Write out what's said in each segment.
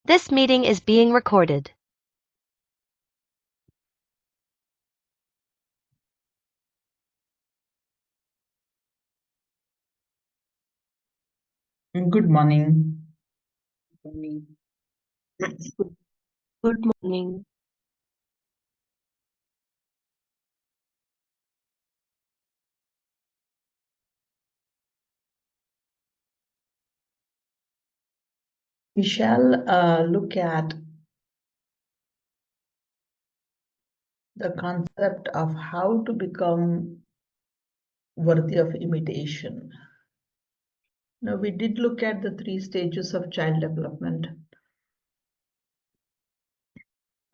This meeting is being recorded. Good morning. Good morning. We shall look at the concept of how to become worthy of imitation. Now, we did look at the 3 stages of child development.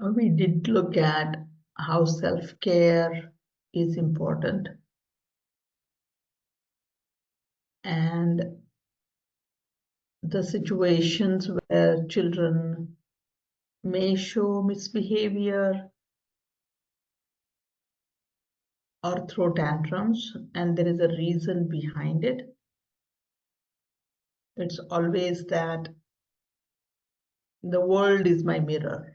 We did look at how self-care is important and the situations where children may show misbehavior or throw tantrums, and there is a reason behind it. It's always that the world is my mirror.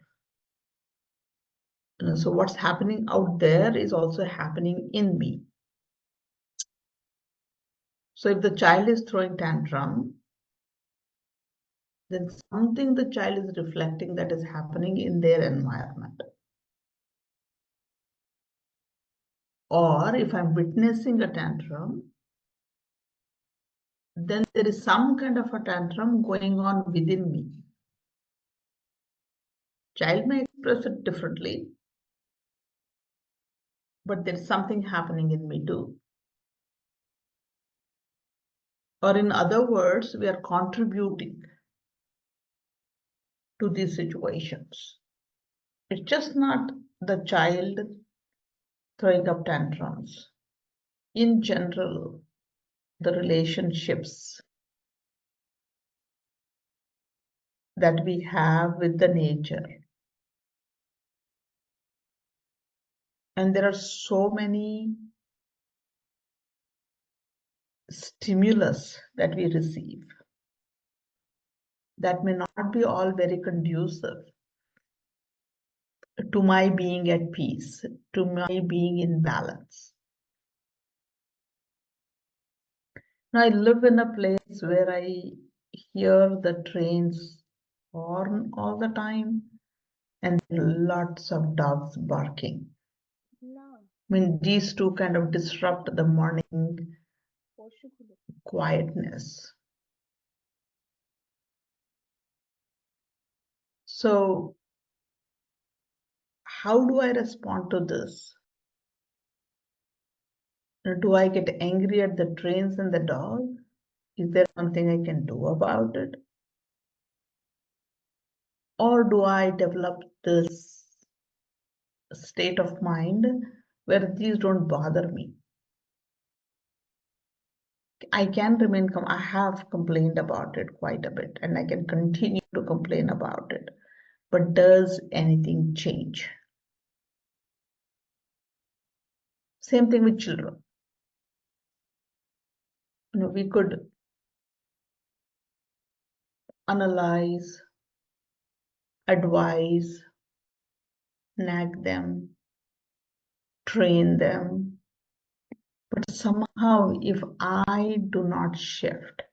So what's happening out there is also happening in me. So if the child is throwing tantrum, then something the child is reflecting that is happening in their environment. Or if I'm witnessing a tantrum, then there is some kind of a tantrum going on within me. Child may express it differently, but there's something happening in me too. Or in other words, we are contributing to these situations. It's just not the child throwing up tantrums. In general, the relationships that we have with the nature. And there are so many stimulus that we receive that may not be all very conducive to my being at peace, to my being in balance. Now, I live in a place where I hear the trains horn all the time and lots of dogs barking. I mean, these two kind of disrupt the morning quietness. So, how do I respond to this? Do I get angry at the trains and the dog? Is there something I can do about it? Or do I develop this state of mind where these don't bother me? I can remain calm. I have complained about it quite a bit and I can continue to complain about it. But does anything change? Same thing with children. We could analyze, advise, nag them, train them. But somehow, if I do not shift,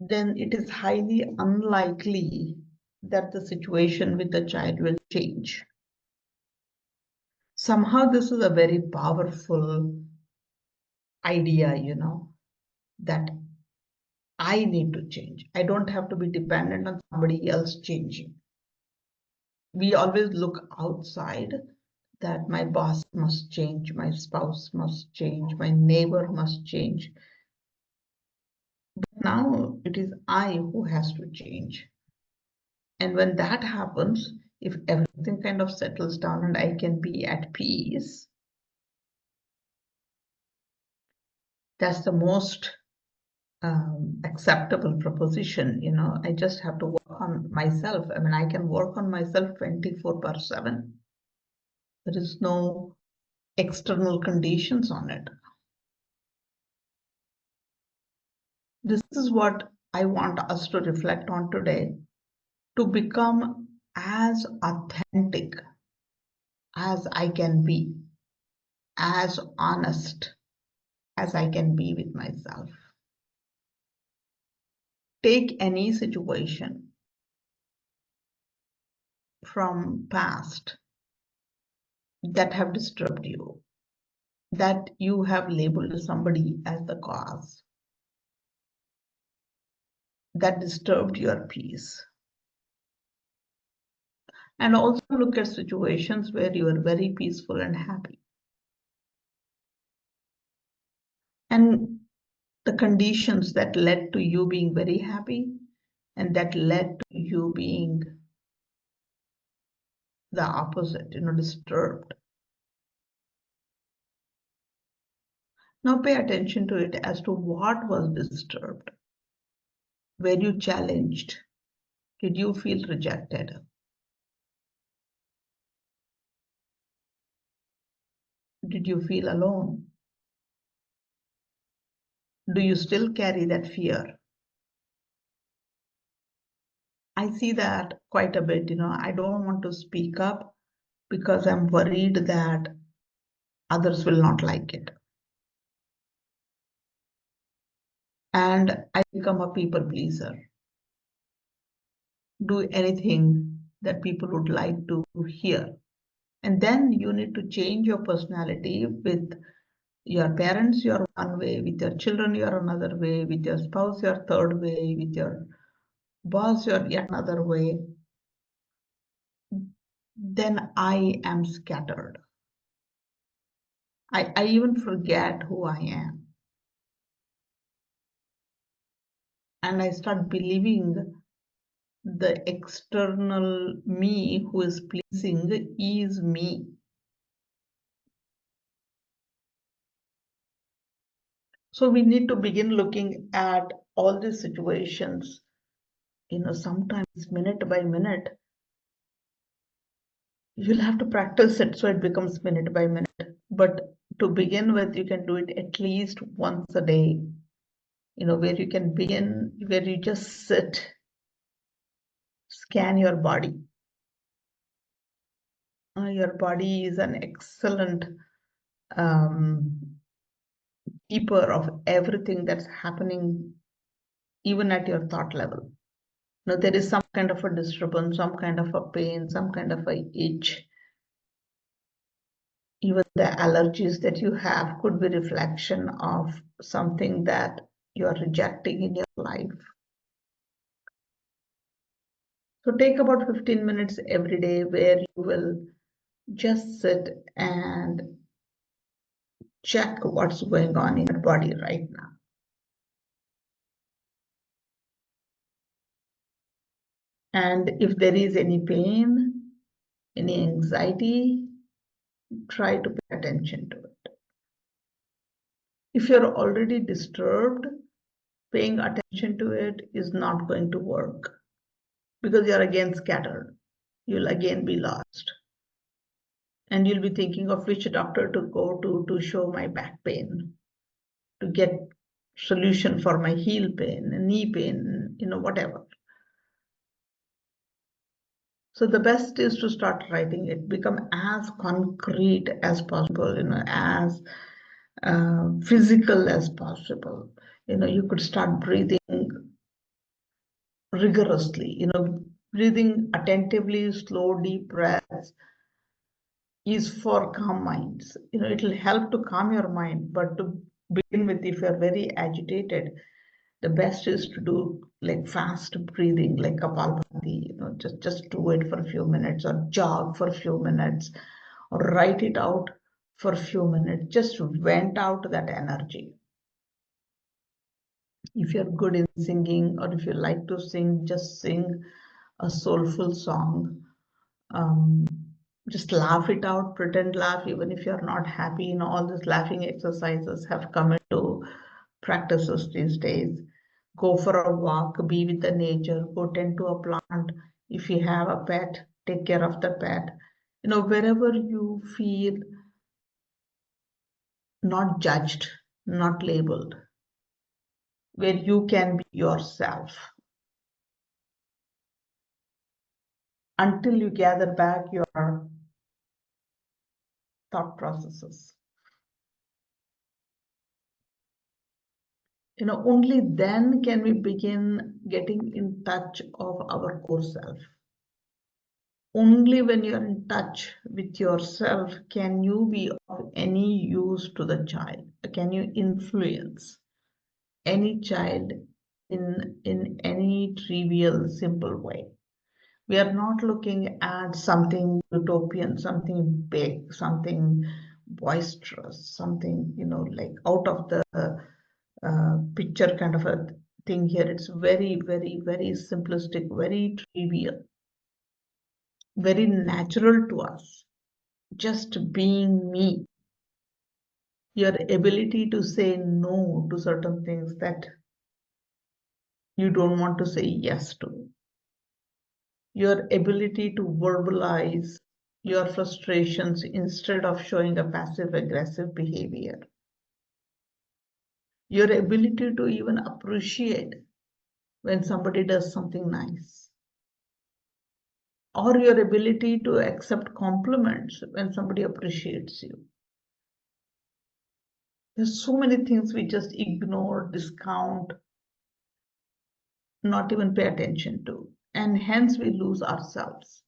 then it is highly unlikely that the situation with the child will change. Somehow, this is a very powerful idea, that I need to change. I don't have to be dependent on somebody else changing. We always look outside that my boss must change, my spouse must change, my neighbor must change. But now it is I who has to change. And when that happens, if everything kind of settles down and I can be at peace, that's the most acceptable proposition. I just have to work on myself. I mean, I can work on myself 24/7. There is no external conditions on it. This is what I want us to reflect on today, to become as authentic as I can be, as honest as I can be with myself. Take any situation from past that have disturbed you, that you have labeled somebody as the cause, that disturbed your peace. And also look at situations where you are very peaceful and happy. And the conditions that led to you being very happy and that led to you being the opposite, disturbed. Now pay attention to it as to what was disturbed. Were you challenged? Did you feel rejected? Did you feel alone? Do you still carry that fear? I see that quite a bit. I don't want to speak up because I'm worried that others will not like it. And I become a people pleaser. Do anything that people would like to hear. And then you need to change your personality. With your parents, you're one way. With your children, you're another way. With your spouse, you're third way. With your boss, you're yet another way. Then I am scattered. I even forget who I am. And I start believing the external me who is pleasing is me. So we need to begin looking at all these situations, sometimes minute by minute. You'll have to practice it so it becomes minute by minute. But to begin with, you can do it at least once a day, where you can begin, where you just sit, scan your body. Your body is an excellent keeper of everything that's happening, even at your thought level. There is some kind of a disturbance, some kind of a pain, some kind of a itch. Even the allergies that you have could be reflection of something that you are rejecting in your life. So take about 15 minutes every day where you will just sit and check what's going on in your body right now. And if there is any pain, any anxiety, try to pay attention to it. If you're already disturbed, paying attention to it is not going to work because you're again scattered. You'll again be lost. And you'll be thinking of which doctor to go to show my back pain, to get solution for my heel pain, knee pain, whatever. So the best is to start writing it, become as concrete as possible, as physical as possible. You could start breathing rigorously, breathing attentively, slow, deep breaths is for calm minds. It'll help to calm your mind, but to begin with, if you're very agitated, the best is to do like fast breathing, like Kapalbhati, just do it for a few minutes, or jog for a few minutes, or write it out for a few minutes. Just vent out that energy. If you're good in singing, or if you like to sing, just sing a soulful song. Just laugh it out, pretend laugh, even if you're not happy. All these laughing exercises have come into practices these days. Go for a walk, be with the nature, go tend to a plant. If you have a pet, take care of the pet. Wherever you feel not judged, not labeled, where you can be yourself until you gather back your thought processes. Only then can we begin getting in touch of our core self. Only when you're in touch with yourself can you be of any use to the child. Can you influence any child in any trivial, simple way? We are not looking at something utopian, something big, something boisterous, something, like out of the picture kind of a thing here. It's very, very, very simplistic, very trivial, very natural to us. Just being me. Your ability to say no to certain things that you don't want to say yes to. Your ability to verbalize your frustrations instead of showing a passive aggressive behavior. Your ability to even appreciate when somebody does something nice. Or your ability to accept compliments when somebody appreciates you. There's so many things we just ignore, discount, not even pay attention to, and hence we lose ourselves.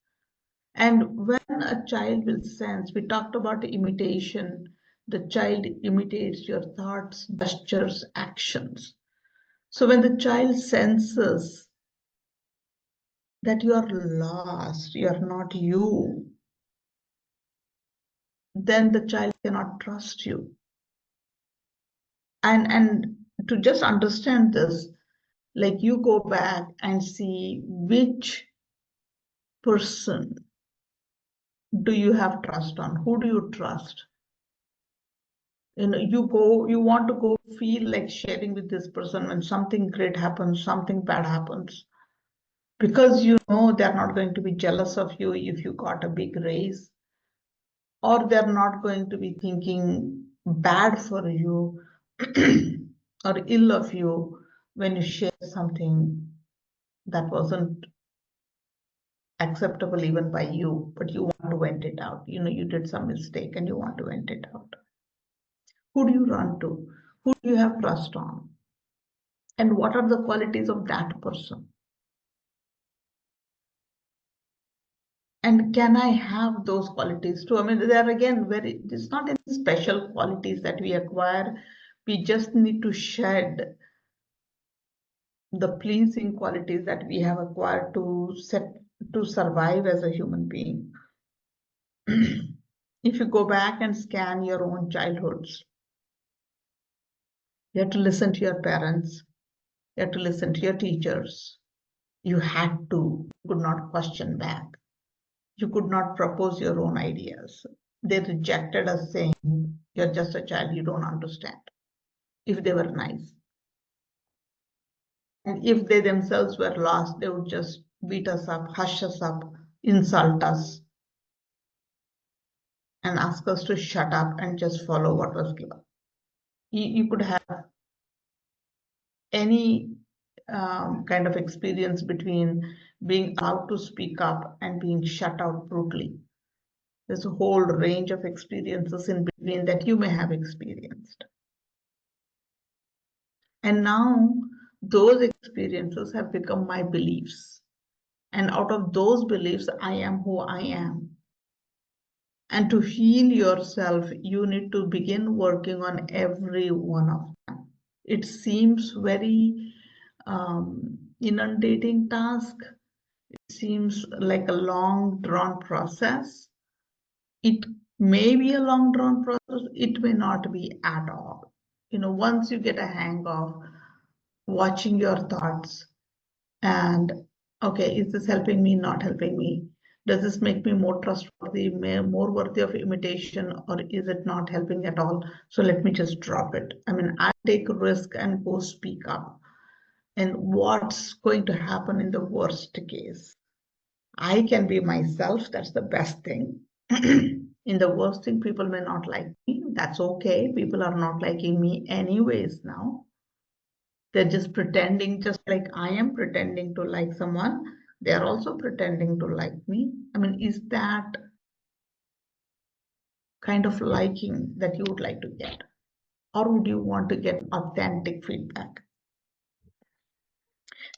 And when a child will sense, we talked about imitation, the child imitates your thoughts, gestures, actions. So when the child senses that you are lost, you are not you, then the child cannot trust you. And to just understand this, like you go back and see which person do you have trust on? Who do you trust? You want to go feel like sharing with this person when something great happens, something bad happens, because they're not going to be jealous of you if you got a big raise, or they're not going to be thinking bad for you or ill of you when you share something that wasn't acceptable even by you, but you want to vent it out. You did some mistake and you want to vent it out. Who do you run to? Who do you have trust on? And what are the qualities of that person? And can I have those qualities too? I mean, they are again it's not any special qualities that we acquire. We just need to shed the pleasing qualities that we have acquired to survive as a human being. If you go back and scan your own childhoods, you have to listen to your parents, you have to listen to your teachers. You could not question back. You could not propose your own ideas. They rejected us saying, you're just a child, you don't understand, if they were nice. And if they themselves were lost, they would just beat us up, hush us up, insult us, and ask us to shut up and just follow what was given. You could have any kind of experience between being allowed to speak up and being shut out brutally. There's a whole range of experiences in between that you may have experienced. And now those experiences have become my beliefs. And out of those beliefs, I am who I am. And to heal yourself, you need to begin working on every one of them. It seems very inundating task. It seems like a long drawn process. It may be a long drawn process. It may not be at all. Once you get a hang of watching your thoughts and, okay, is this helping me, not helping me? Does this make me more trustworthy, more worthy of imitation, or is it not helping at all? So let me just drop it. I mean, I take a risk and go speak up. And what's going to happen in the worst case? I can be myself. That's the best thing. In the worst thing, people may not like me. That's okay. People are not liking me anyways now. They're just pretending, just like I am pretending to like someone, they're also pretending to like me. I mean, is that kind of liking that you would like to get? Or would you want to get authentic feedback?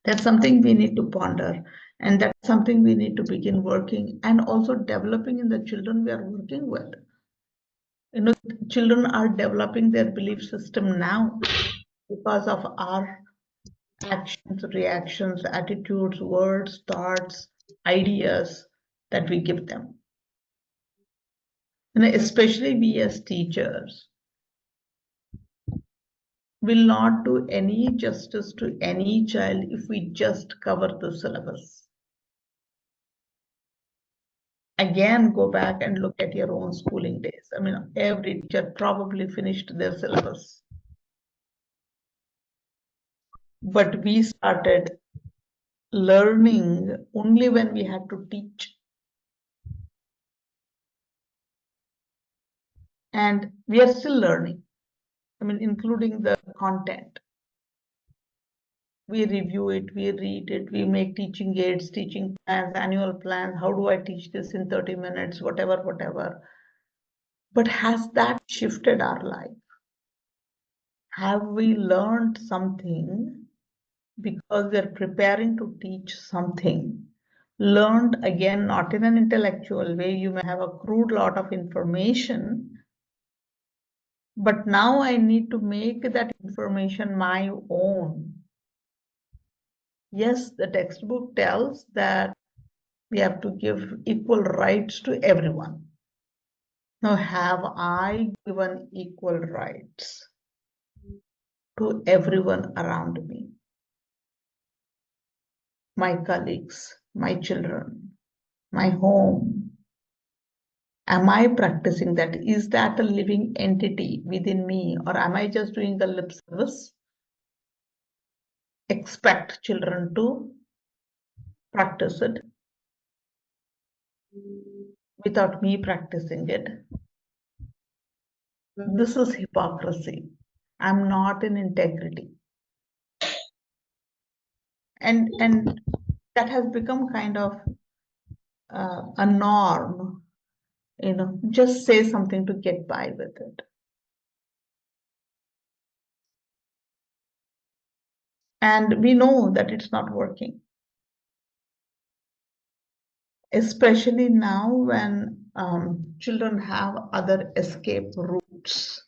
That's something we need to ponder. And that's something we need to begin working and also developing in the children we are working with. You know, children are developing their belief system now because of our actions, reactions, attitudes, words, thoughts, ideas that we give them. And especially we as teachers will not do any justice to any child if we just cover the syllabus. Again, go back and look at your own schooling days. I mean, every teacher probably finished their syllabus. But we started learning only when we had to teach. And we are still learning. I mean, including the content. We review it, we read it, we make teaching aids, teaching plans, annual plans. How do I teach this in 30 minutes, whatever. But has that shifted our life? Have we learned something because we're preparing to teach something? Learned again, not in an intellectual way. You may have accrued a lot of information, but now I need to make that information my own. Yes, the textbook tells that we have to give equal rights to everyone. Now, have I given equal rights to everyone around me? My colleagues, my children, my home. Am I practicing that? Is that a living entity within me, or am I just doing the lip service? Expect children to practice it without me practicing it. This is hypocrisy. I'm not in integrity. And that has become kind of a norm, you know, just say something to get by with it. And we know that it's not working. Especially now when children have other escape routes.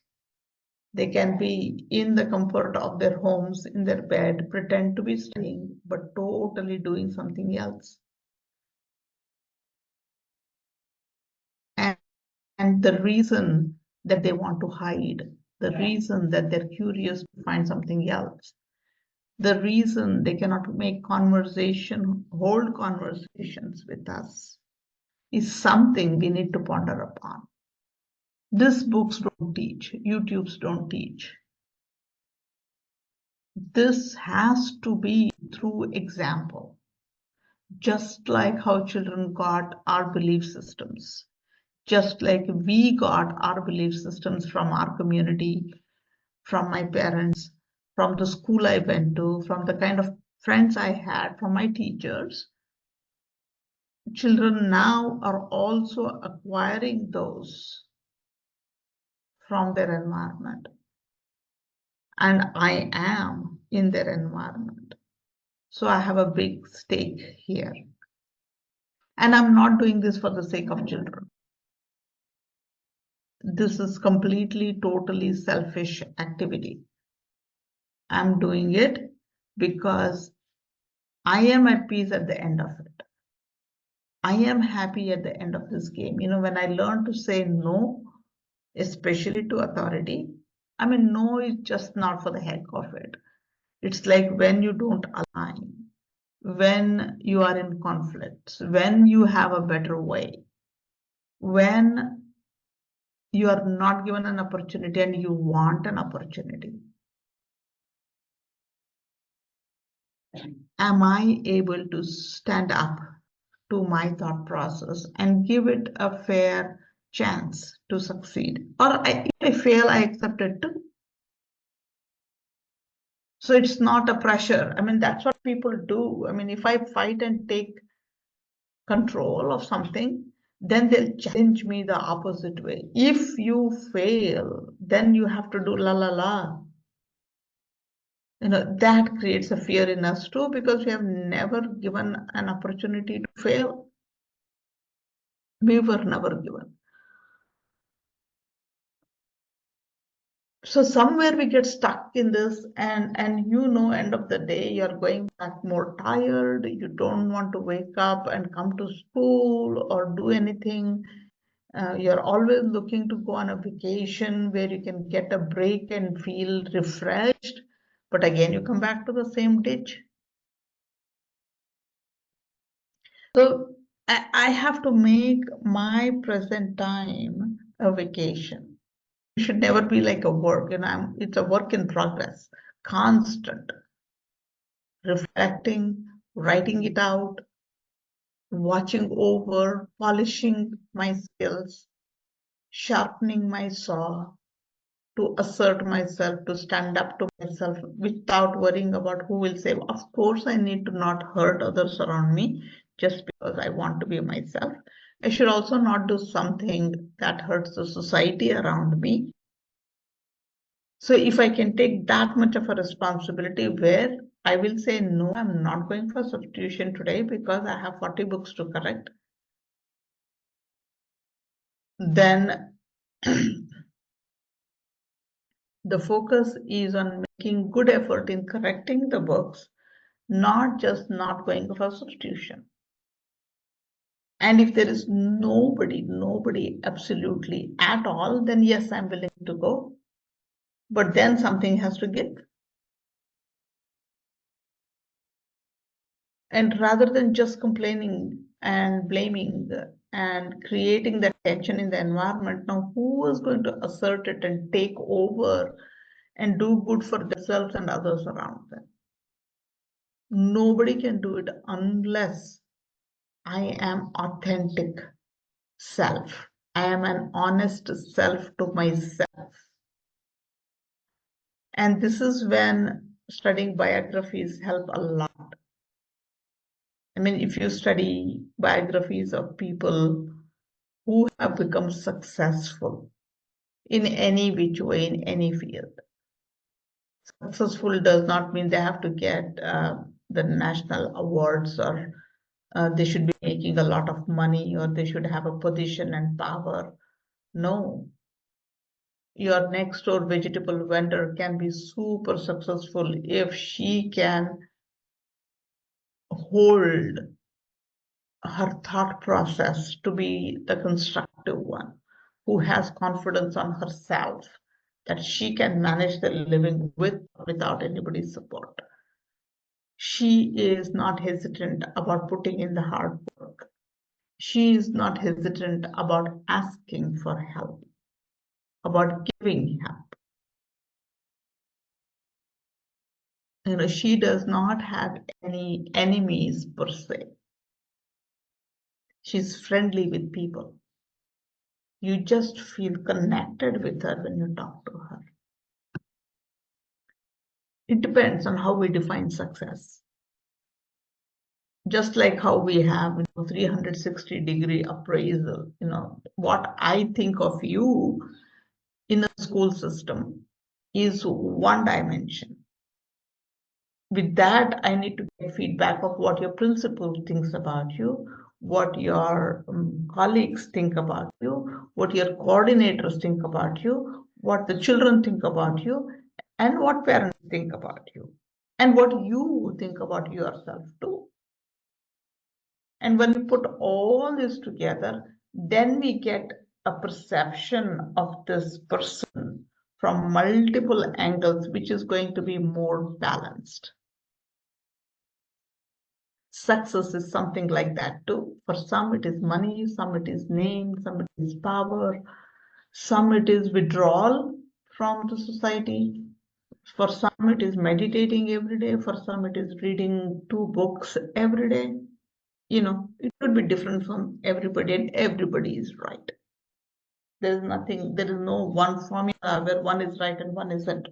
They can be in the comfort of their homes, in their bed, pretend to be studying, but totally doing something else. And the reason that they want to hide, the reason that they're curious to find something else, the reason they cannot make hold conversations with us is something we need to ponder upon. These books don't teach, YouTubes don't teach. This has to be through example, just like how children got our belief systems, just like we got our belief systems from our community, from my parents, from the school I went to, from the kind of friends I had, from my teachers. Children now are also acquiring those from their environment. And I am in their environment. So I have a big stake here. And I'm not doing this for the sake of children. This is completely, totally selfish activity. I'm doing it because I am at peace at the end of it. I am happy at the end of this game. You know, when I learn to say no, especially to authority, I mean, no is just not for the heck of it. It's like when you don't align, when you are in conflicts, when you have a better way, when you are not given an opportunity and you want an opportunity. Am I able to stand up to my thought process and give it a fair chance to succeed? Or if I fail, I accept it too. So it's not a pressure. I mean, that's what people do. I mean, if I fight and take control of something, then they'll challenge me the opposite way. If you fail, then you have to do la la la. That creates a fear in us too, because we have never given an opportunity to fail. We were never given. So somewhere we get stuck in this, and end of the day, you're going back more tired. You don't want to wake up and come to school or do anything. You're always looking to go on a vacation where you can get a break and feel refreshed. But again, you come back to the same ditch. So I have to make my present time a vacation. It should never be like a work. It's a work in progress, constant reflecting, writing it out, watching over, polishing my skills, sharpening my saw, to assert myself, to stand up to myself without worrying about who will say. Of course, I need to not hurt others around me just because I want to be myself. I should also not do something that hurts the society around me. So if I can take that much of a responsibility where I will say, no, I'm not going for substitution today because I have 40 books to correct, then the focus is on making good effort in correcting the books, not just not going for substitution. And if there is nobody absolutely at all, then yes, I'm willing to go. But then something has to give. And rather than just complaining and blaming and creating that tension in the environment, now who is going to assert it and take over and do good for themselves and others around them? Nobody can do it unless I am authentic self. I am an honest self to myself. And this is when studying biographies help a lot. I mean, if you study biographies of people who have become successful in any which way, in any field. Successful does not mean they have to get the national awards, or they should be making a lot of money, or they should have a position and power. No. Your next door vegetable vendor can be super successful if she can hold her thought process to be the constructive one, who has confidence on herself that she can manage the living with or without anybody's support. She is not hesitant about putting in the hard work. She is not hesitant about asking for help, about giving help. She does not have any enemies per se. She's friendly with people. You just feel connected with her when you talk to her. It depends on how we define success. Just like how we have 360-degree appraisal, what I think of you in a school system is one dimension. With that, I need to get feedback of what your principal thinks about you, what your colleagues think about you, what your coordinators think about you, what the children think about you, and what parents think about you, and what you think about yourself too. And when we put all this together, then we get a perception of this person from multiple angles, which is going to be more balanced. Success is something like that too. For some, it is money, some it is name, some it is power, some it is withdrawal from the society. For some, it is meditating every day. For some, it is reading 2 books every day. It could be different from everybody, and everybody is right. There is no one formula where one is right and one isn't.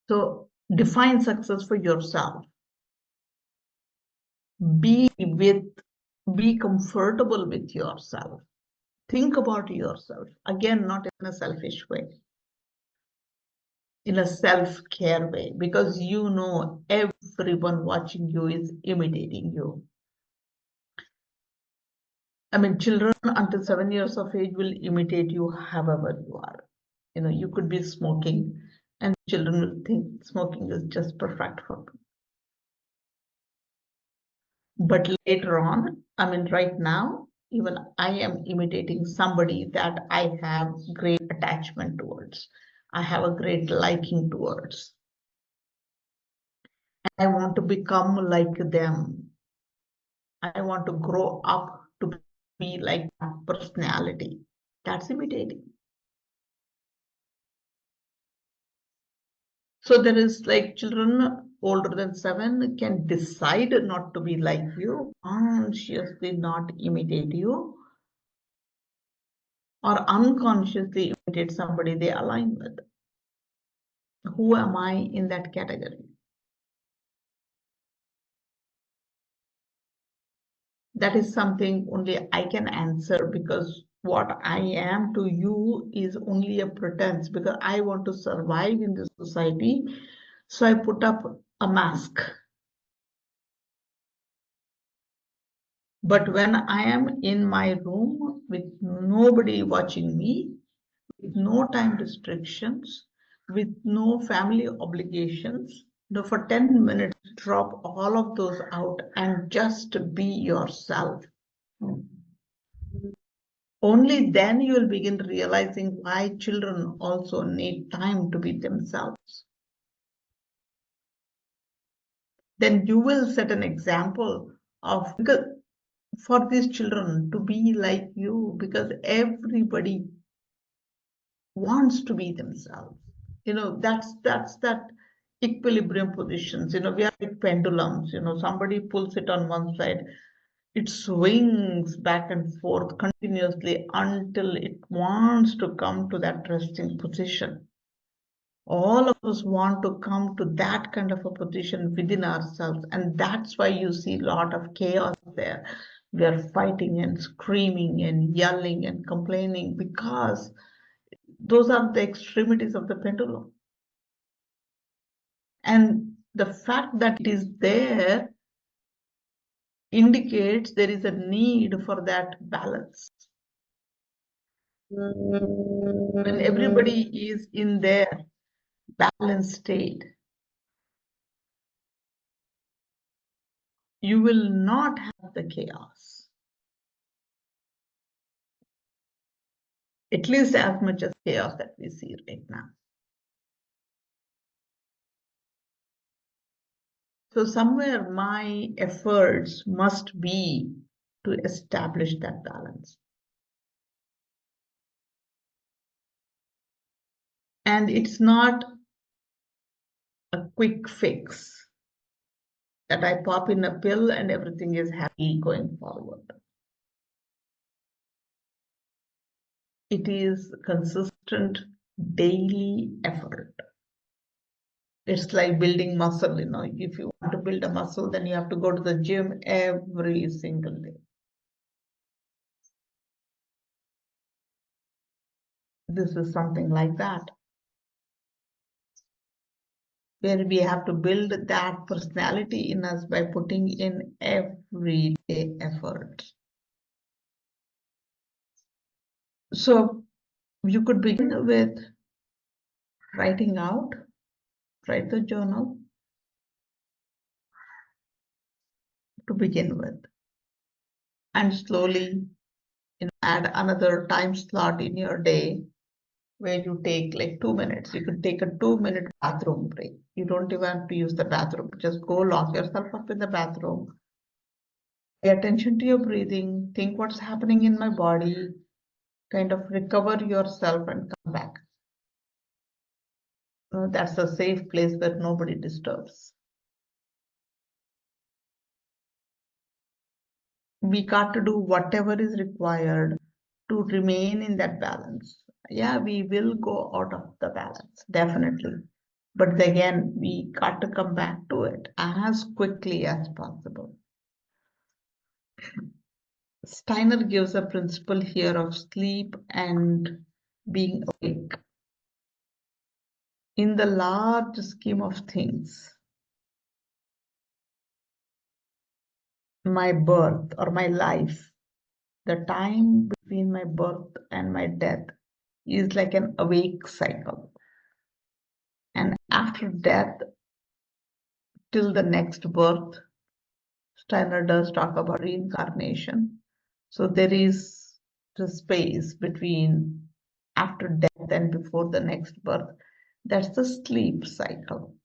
So define success for yourself. Be comfortable with yourself. Think about yourself. Again, not in a selfish way, in a self-care way, because you know everyone watching you is imitating you. I mean, children until 7 years of age will imitate you however you are. You know, you could be smoking and children will think smoking is just perfect for them. But later on, I mean, right now, even I am imitating somebody that I have great attachment towards. I have a great liking towards. I want to become like them. I want to grow up to be like that personality. That's imitating. So there is like children older than 7 can decide not to be like you, consciously not imitate you, or unconsciously imitate somebody they align with. Who am I in that category? That is something only I can answer, because what I am to you is only a pretense, because I want to survive in this society. So I put up a mask. But when I am in my room with nobody watching me, with no time restrictions, with no family obligations, for 10 minutes, drop all of those out and just be yourself. Only then you will begin realizing why children also need time to be themselves. Then you will set an example of, because for these children to be like you, because everybody wants to be themselves. You know, that's that equilibrium positions. You know, we are like pendulums. You know, somebody pulls it on one side, it swings back and forth continuously until it wants to come to that resting position. All of us want to come to that kind of a position within ourselves, and that's why you see a lot of chaos there. We are fighting and screaming and yelling and complaining, because those are the extremities of the pendulum. And the fact that it is there indicates there is a need for that balance. When everybody is in their balanced state, you will not have the chaos, at least as much as chaos that we see right now. So somewhere my efforts must be to establish that balance. And it's not a quick fix that I pop in a pill and everything is happy going forward. It is consistent daily effort. It's like building muscle, you know. If you want to build a muscle, then you have to go to the gym every single day. This is something like that, where we have to build that personality in us by putting in everyday effort. So you could begin with writing out, write the journal to begin with, and slowly, you know, add another time slot in your day where you take like 2 minutes. You could take a 2-minute bathroom break. You don't even have to use the bathroom. Just go lock yourself up in the bathroom. Pay attention to your breathing. Think what's happening in my body. Kind of recover yourself and come back. That's a safe place where nobody disturbs. We got to do whatever is required to remain in that balance. Yeah, we will go out of the balance, definitely. But again, we got to come back to it as quickly as possible. Steiner gives a principle here of sleep and being awake. In the large scheme of things, my birth or my life, the time between my birth and my death is like an awake cycle. And after death, till the next birth, Steiner does talk about reincarnation. So there is the space between after death and before the next birth. That's the sleep cycle,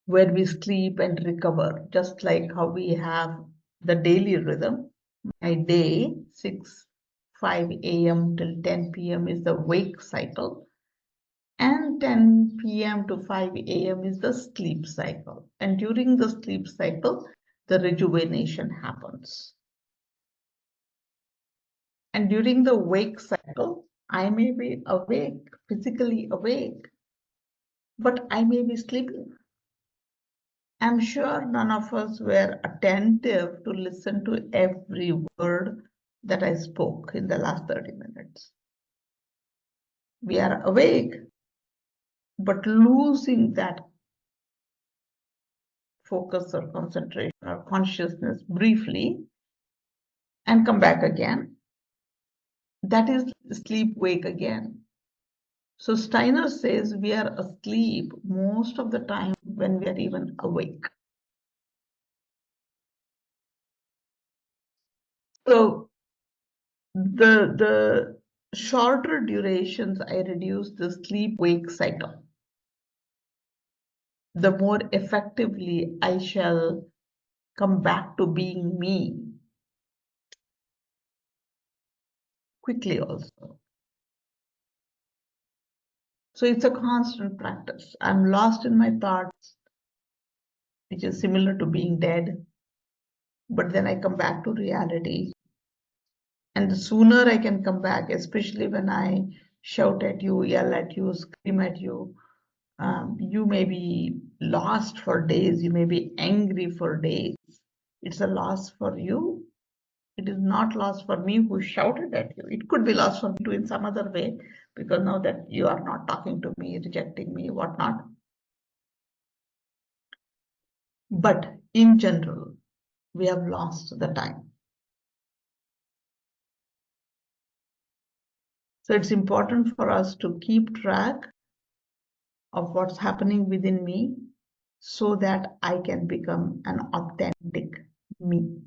where we sleep and recover, just like how we have the daily rhythm. My day, 5 a.m. till 10 p.m. is the wake cycle, and 10 p.m. to 5 a.m. is the sleep cycle. And during the sleep cycle, the rejuvenation happens. And during the wake cycle, I may be awake, physically awake, but I may be sleeping. I'm sure none of us were attentive to listen to every word that I spoke in the last 30 minutes. We are awake, but losing that focus or concentration or consciousness briefly and come back again. That is sleep wake again. So Steiner says we are asleep most of the time when we are even awake. So the shorter durations I reduce the sleep wake cycle, the more effectively I shall come back to being me quickly also. So it's a constant practice. I'm lost in my thoughts, which is similar to being dead, but then I come back to reality. And the sooner I can come back, especially when I shout at you, yell at you, scream at you, you may be lost for days, you may be angry for days. It's a loss for you. It is not loss for me who shouted at you. It could be loss for me too in some other way, because now that you are not talking to me, rejecting me, whatnot. But in general, we have lost the time. So it's important for us to keep track of what's happening within me so that I can become an authentic me.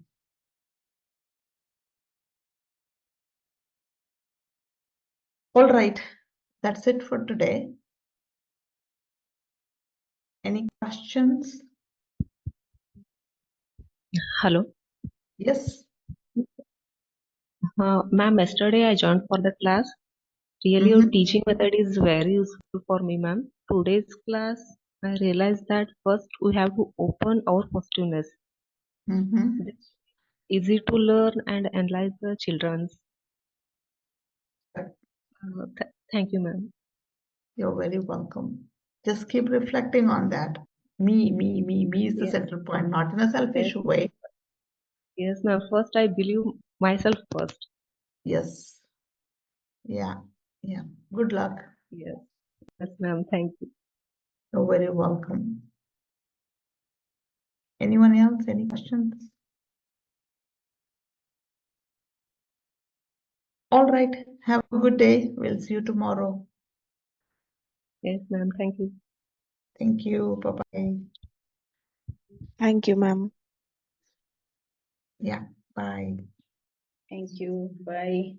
All right, that's it for today. Any questions? Hello. Yes. Ma'am, yesterday I joined for the class. Really, your teaching method is very useful for me, ma'am. Today's class, I realized that first we have to open our positiveness. It's easy to learn and analyze the children's. Thank you, ma'am. You're very welcome. Just keep reflecting on that. Me is the Yes. central point, not in a selfish Yes. way. Yes, ma'am. First, I believe myself first. Yes. Yeah. Yeah. Good luck. Yes. Yes, ma'am. Thank you. You're very welcome. Anyone else? Any questions? All right. Have a good day. We'll see you tomorrow. Yes, ma'am. Thank you. Thank you. Bye-bye. Thank you, ma'am. Yeah. Bye. Thank you. Bye.